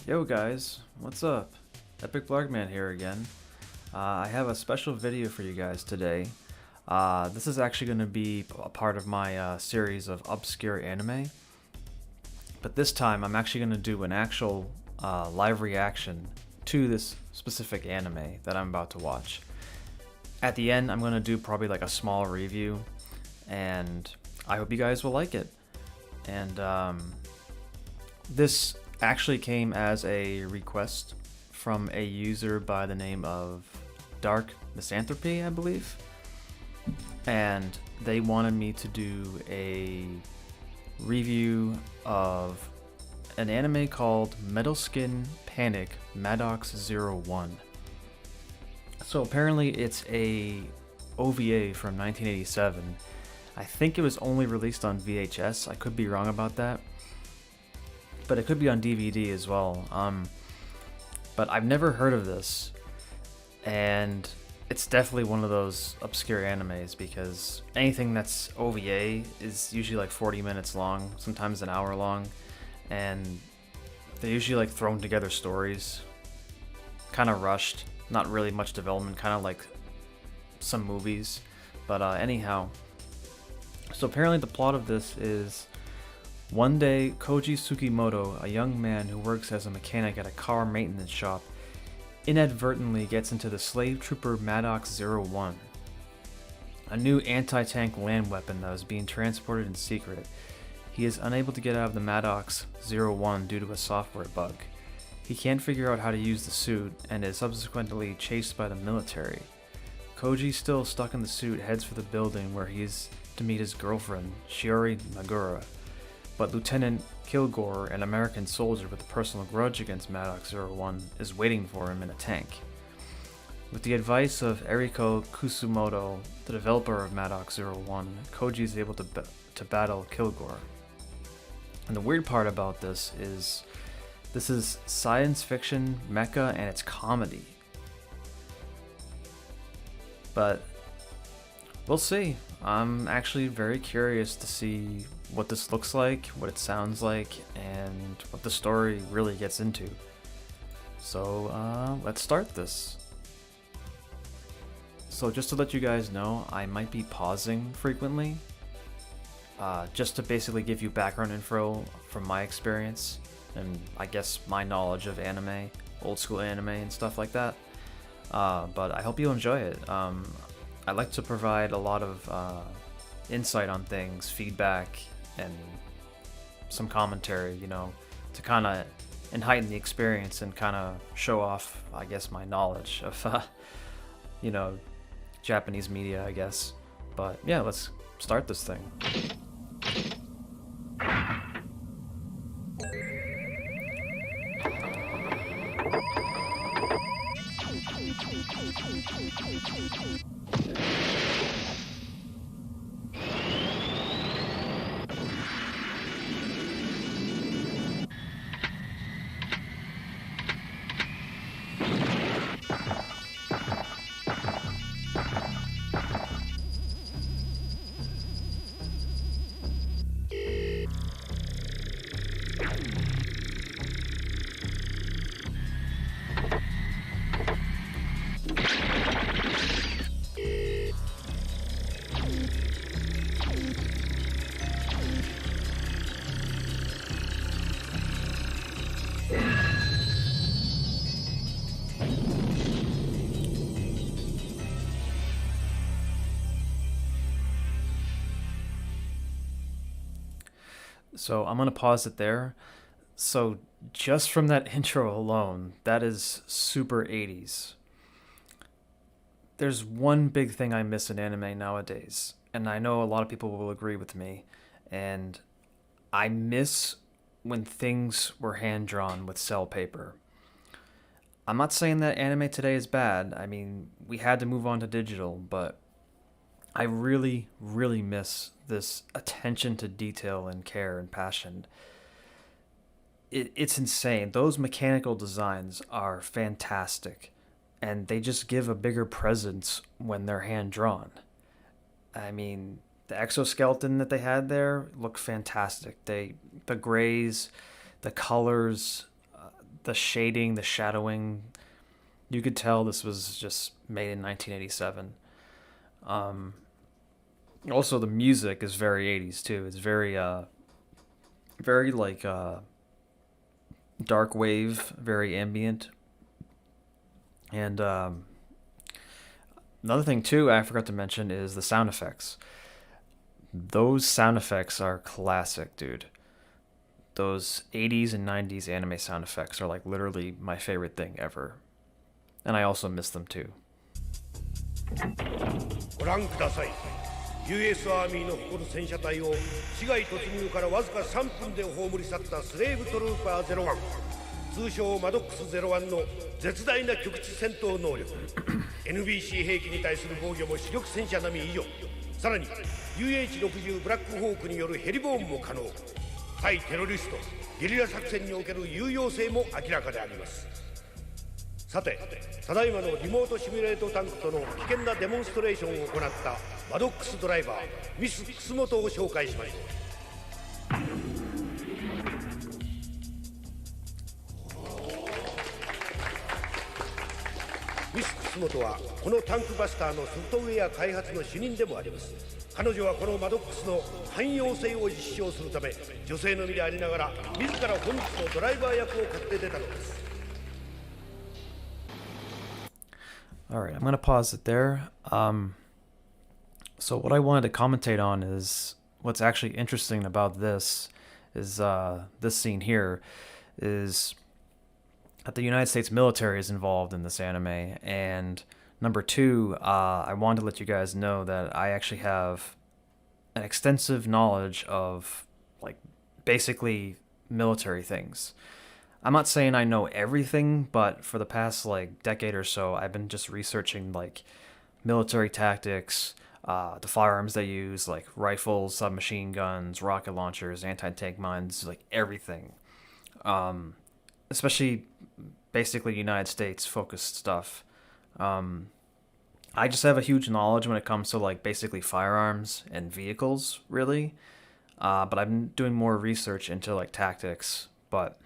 Yo guys, what's up? Epic Blogman here again. I have a special video for you guys today. This is actually going to be a part of my series of obscure anime. But this time I'm actually going to do an actual live reaction to this specific anime that I'm about to watch. At the end I'm going to do probably like a small review, and I hope you guys will like it. And this actually came as a request from a user by the name of Dark Misanthropy, I believe. And they wanted me to do a review of an anime called Metal Skin Panic MADOX-01. So apparently it's a OVA from 1987. I think it was only released on VHS. I could be wrong about that, but it could be on DVD as well. But I've never heard of this, and it's definitely one of those obscure animes because anything that's OVA is usually like 40 minutes long, sometimes an hour long, and they're usually like thrown together stories, kind of rushed, not really much development, kind of like some movies. But anyhow, so apparently the plot of this is: one day, Koji Tsukimoto, a young man who works as a mechanic at a car maintenance shop, inadvertently gets into the slave trooper MADOX-01, a new anti-tank land weapon that was being transported in secret. He is unable to get out of the MADOX-01 due to a software bug. He can't figure out how to use the suit and is subsequently chased by the military. Koji, still stuck in the suit, heads for the building where he is to meet his girlfriend, Shiori Magura. But Lieutenant Kilgore, an American soldier with a personal grudge against MADOX-01, is waiting for him in a tank. With the advice of Eriko Kusumoto, the developer of MADOX-01, Koji is able to battle Kilgore. And the weird part about this is science fiction, mecha, and it's comedy. But we'll see. I'm actually very curious to see what this looks like, what it sounds like, and what the story really gets into. So let's start this. So just to let you guys know, I might be pausing frequently, just to basically give you background info from my experience and I guess my knowledge of anime, old school anime and stuff like that. But I hope you enjoy it. I like to provide a lot of insight on things, feedback, and some commentary, to kind of heighten the experience and kind of show off, I guess, my knowledge of, Japanese media, I guess. But yeah, let's start this thing. So I'm going to pause it there. So just from that intro alone, that is super 80s. There's one big thing I miss in anime nowadays, and I know a lot of people will agree with me, and I miss when things were hand-drawn with cell paper. I'm not saying that anime today is bad. I mean, we had to move on to digital, but I really, really miss this attention to detail and care and passion. It's insane. Those mechanical designs are fantastic, and they just give a bigger presence when they're hand drawn. I mean, the exoskeleton that they had there looked fantastic. The grays, the colors, the shading, the shadowing, you could tell this was just made in 1987. Also, the music is very 80s too. It's very like dark wave, very ambient. And another thing too I forgot to mention is the sound effects. Those sound effects are classic, dude. Those 80s and 90s anime sound effects are like literally my favorite thing ever. And I also miss them too. ご覧ください。US アーミーの誇る戦車隊を市街突入からわずか3分で葬り去ったスレーブトルーパー01、通称マドックス01の絶大な局地戦闘能力NBC 兵器に対する防御も主力戦車並み以上、さらに UH-60 ブラックホークによるヘリボーンも可能。対テロリストゲリラ作戦における有用性も明らかであります。さて、ただいまのリモートシミュレートタンクとの危険なデモンストレーションを行ったマドックスドライバーミス楠本を紹介しましょう。ミス楠本はこのタンクバスターのソフトウェア開発の主任でもあります。彼女はこのマドックスの汎用性を実証するため、女性の身でありながら自ら本日のドライバー役を買って出たのです。Alright, I'm going to pause it there. So what I wanted to commentate on is what's actually interesting about this is this scene here is that the United States military is involved in this anime. And number two, I wanted to let you guys know that I actually have an extensive knowledge of like basically military things. I'm not saying I know everything, but for the past like decade or so, I've been just researching like military tactics, the firearms they use, like rifles, submachine guns, rocket launchers, anti-tank mines, like everything. Especially basically United States focused stuff. I just have a huge knowledge when it comes to like basically firearms and vehicles, really. But I've been doing more research into like tactics, but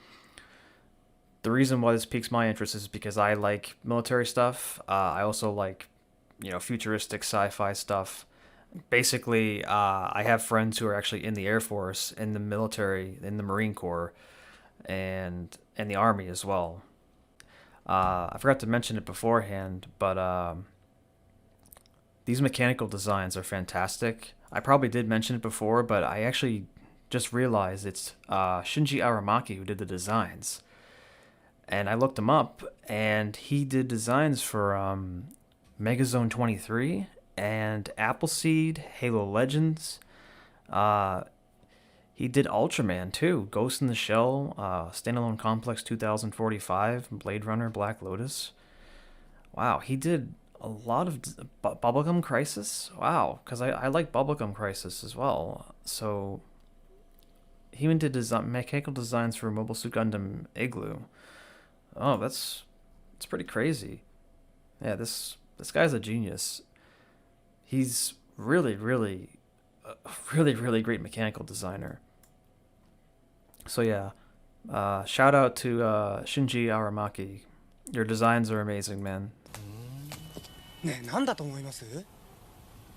the reason why this piques my interest is because I like military stuff. I also like, futuristic sci-fi stuff. Basically, I have friends who are actually in the Air Force, in the military, in the Marine Corps, and in the Army as well. I forgot to mention it beforehand, but these mechanical designs are fantastic. I probably did mention it before, but I actually just realized it's Shinji Aramaki who did the designs. And I looked him up, and he did designs for Megazone 23 and Appleseed, Halo Legends. He did Ultraman too, Ghost in the Shell, Standalone Complex 2045, Blade Runner, Black Lotus. Wow, he did a lot of Bubblegum Crisis. Wow, because I like Bubblegum Crisis as well. So he even did mechanical designs for Mobile Suit Gundam Igloo. Oh, that's pretty crazy. Yeah, this guy's a genius. He's really, really, really great mechanical designer. So yeah, shout out to Shinji Aramaki. Your designs are amazing, man. ねえ、なんだと思います？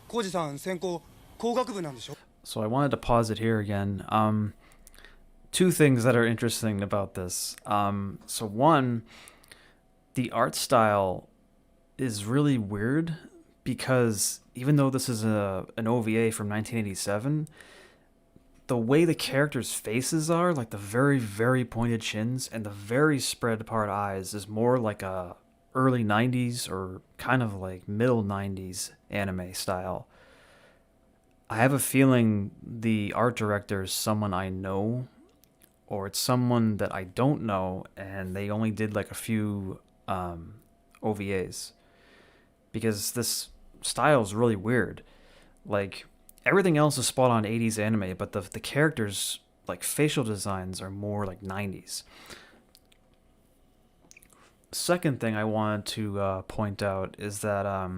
浩二さん専攻工学部なんでしょ？ So I wanted to pause it here again. Two things that are interesting about this. So one, the art style is really weird because even though this is an OVA from 1987, the way the characters' faces are, like the very, very pointed chins and the very spread apart eyes, is more like a early 90s or kind of like middle 90s anime style. I have a feeling the art director is someone I know, or it's someone that I don't know, and they only did like a few OVAs. Because this style is really weird. Like, everything else is spot on 80s anime, but the characters, like facial designs, are more like 90s. Second thing I wanted to point out is that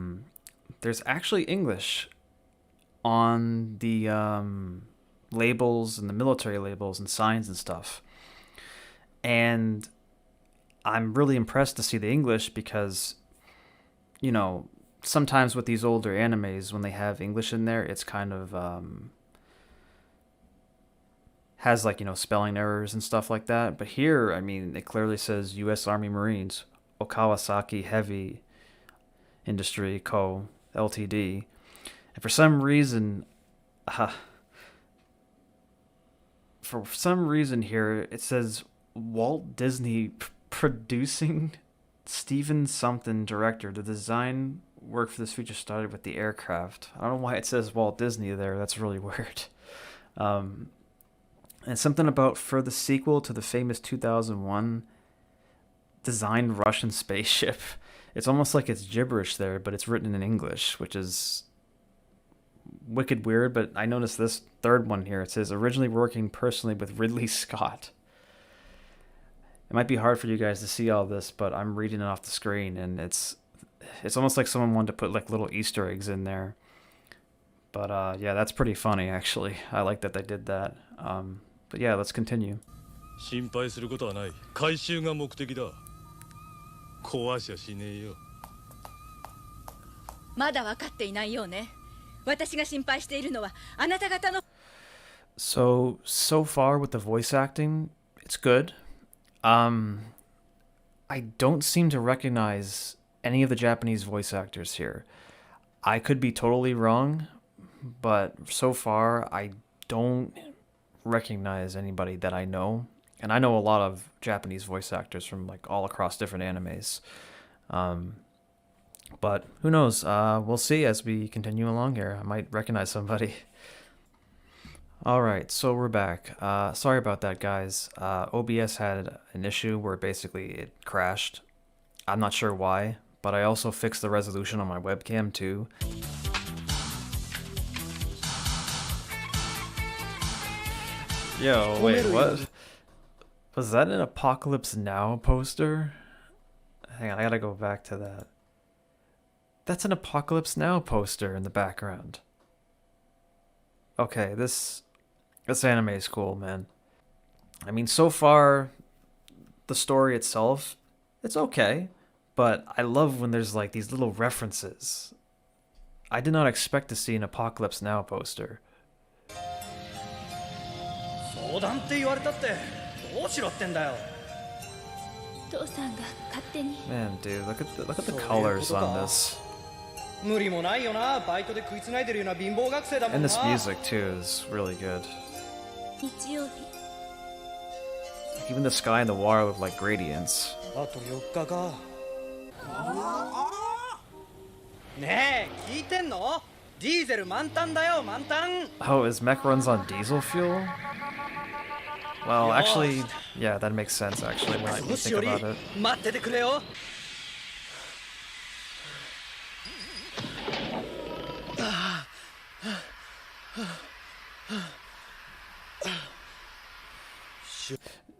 there's actually English on the labels and the military labels and signs and stuff. And I'm really impressed to see the English because, you know, sometimes with these older animes, when they have English in there, it's kind of has like, you know, spelling errors and stuff like that. But here, I mean, it clearly says U.S. Army Marines, Okawasaki Heavy Industry Co. Ltd. And for some reason here it says Walt Disney producing Steven something director. The design work for this feature started with the aircraft. I don't know why it says Walt Disney there. That's really weird. And something about for the sequel to the famous 2001 designed Russian spaceship. It's almost like it's gibberish there, but it's written in English, which is wicked weird. But I noticed this third one here. It says originally working personally with Ridley Scott. It might be hard for you guys to see all this, but I'm reading it off the screen, and it's almost like someone wanted to put like little Easter eggs in there. But yeah, that's pretty funny actually. I like that they did that. But yeah, let's continue. 心配することはない。回収が目的だ。壊しゃしねえよ。まだ分かっていないようね。私が心配しているのはあなた方の。So far with the voice acting, it's good. I don't seem to recognize any of the Japanese voice actors here. I could be totally wrong, but so far I don't recognize anybody that I know. And I know a lot of Japanese voice actors from like all across different animes. But who knows? We'll see as we continue along here. I might recognize somebody. Alright, so we're back. Sorry about that, guys. OBS had an issue where basically it crashed. I'm not sure why, but I also fixed the resolution on my webcam too. Yo, wait, what? Was that an Apocalypse Now poster? Hang on, I gotta go back to that. That's an Apocalypse Now poster in the background. Okay, this anime is cool, man. I mean, so far, the story itself, it's okay. But I love when there's like these little references. I did not expect to see an Apocalypse Now poster. Man, dude, look at the colors on this. And this music too is really good. Even the sky and the water look like gradients. Oh, his mech runs on diesel fuel? Well, actually, yeah, that makes sense actually when I think about it.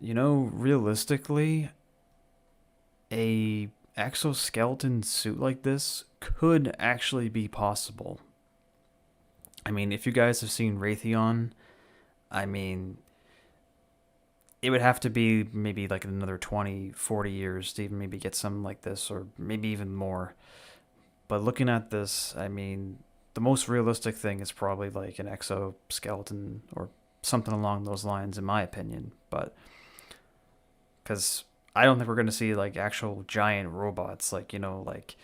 You know, realistically, a exoskeleton suit like this could actually be possible. I mean, if you guys have seen Raytheon, I mean, it would have to be maybe like another 20, 40 years to even maybe get something like this, or maybe even more. But looking at this, I mean, the most realistic thing is probably like an exoskeleton or something along those lines, in my opinion. But because I don't think we're going to see like actual giant robots, like, you know, like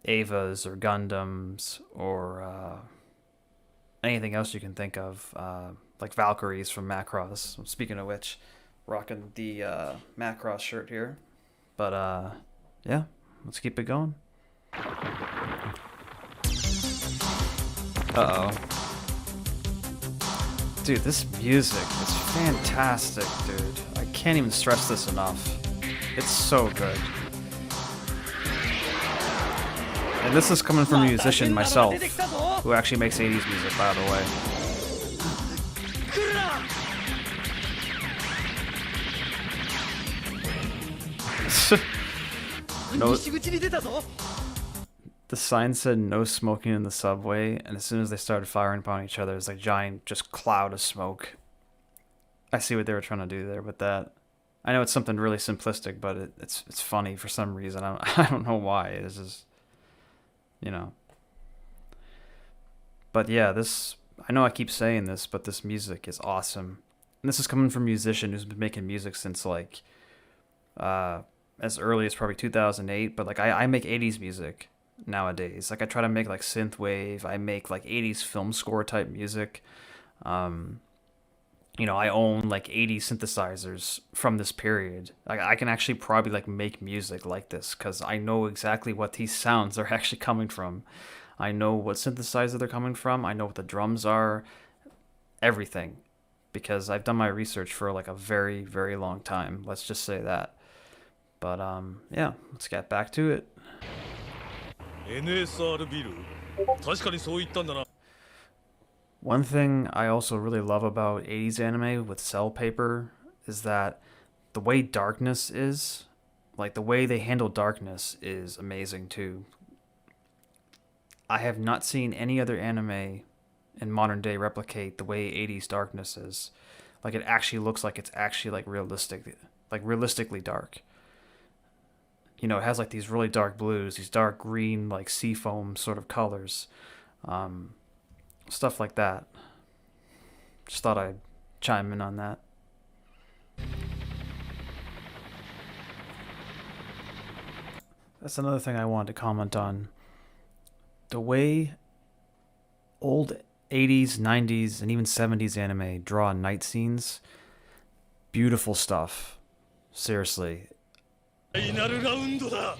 Avas or Gundams or anything else you can think of, like Valkyries from Macross. Speaking of which, rocking the Macross shirt here. But yeah, let's keep it going. Uh-oh. Dude, this music is fantastic, dude. I can't even stress this enough. It's so good. And this is coming from a musician myself, who actually makes 80s music, by the way. No, the sign said no smoking in the subway, and as soon as they started firing upon each other, it's like a giant just cloud of smoke. I see what they were trying to do there with that. I know it's something really simplistic, but it's funny for some reason. I don't know why. It's just, you know. But yeah, I know I keep saying this, but this music is awesome. And this is coming from a musician who's been making music since like as early as probably 2008. But like I make 80s music nowadays. Like I try to make like synthwave. I make like 80s film score type music. You know, I own like 80 synthesizers from this period. Like I can actually probably like make music like this because I know exactly what these sounds are actually coming from. I know what synthesizer they're coming from. I know what the drums are, everything, because I've done my research for like a very, very long time. Let's just say that. But yeah, let's get back to it. NSR ビル確かにそう言ったんだな One thing I also really love about 80s anime with cell paper is that the way darkness is, like the way they handle darkness is amazing too. I have not seen any other anime in modern day replicate the way 80s darkness is. Like it actually looks like it's actually like realistically dark. You know, it has like these really dark blues, these dark green, like seafoam sort of colors. Stuff like that. Just thought I'd chime in on that. That's another thing I wanted to comment on. The way old 80s, 90s, and even 70s anime draw night scenes, beautiful stuff. Seriously. ファイナルラウンドだ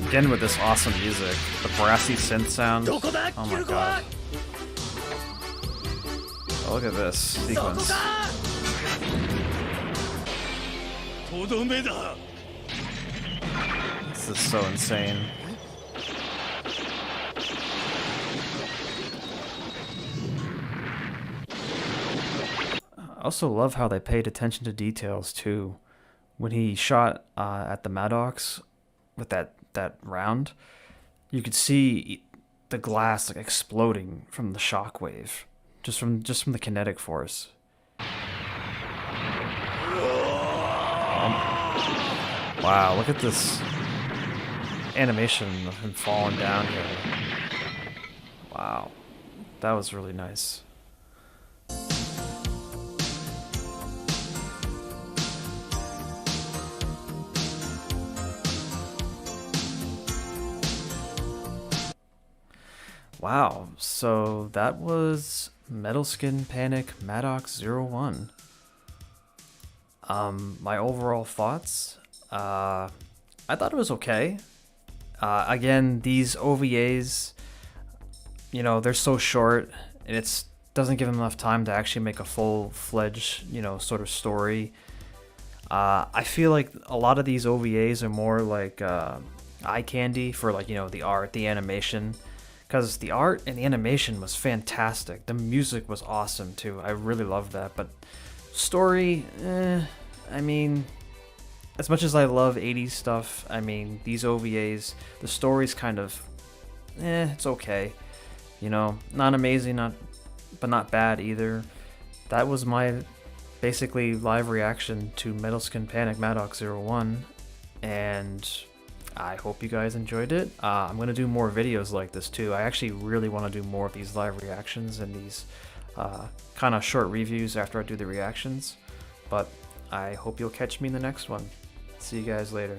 Again with this awesome music, the brassy synth sound. Oh my god. Oh, look at this sequence. とどめだ This is so insane. I also love how they paid attention to details too. When he shot at the Maddox with that round, you could see the glass like exploding from the shockwave, just from the kinetic force. Wow, look at this animation of him falling down here. Wow, that was really nice. Wow, so that was Metal Skin Panic MADOX-01. My overall thoughts, I thought it was okay. Again, these OVAs, you know, they're so short, and it doesn't give them enough time to actually make a full-fledged, you know, sort of story. I feel like a lot of these OVAs are more like eye candy for, like, you know, the art, the animation. Because the art and the animation was fantastic. The music was awesome too. I really loved that. But story, I mean, as much as I love 80s stuff, I mean, these OVAs, the story's kind of, it's okay. You know, not amazing, but not bad either. That was my basically live reaction to Metal Skin Panic MADOX-01. And I hope you guys enjoyed it. I'm going to do more videos like this too. I actually really want to do more of these live reactions and these kind of short reviews after I do the reactions. But I hope you'll catch me in the next one. See you guys later.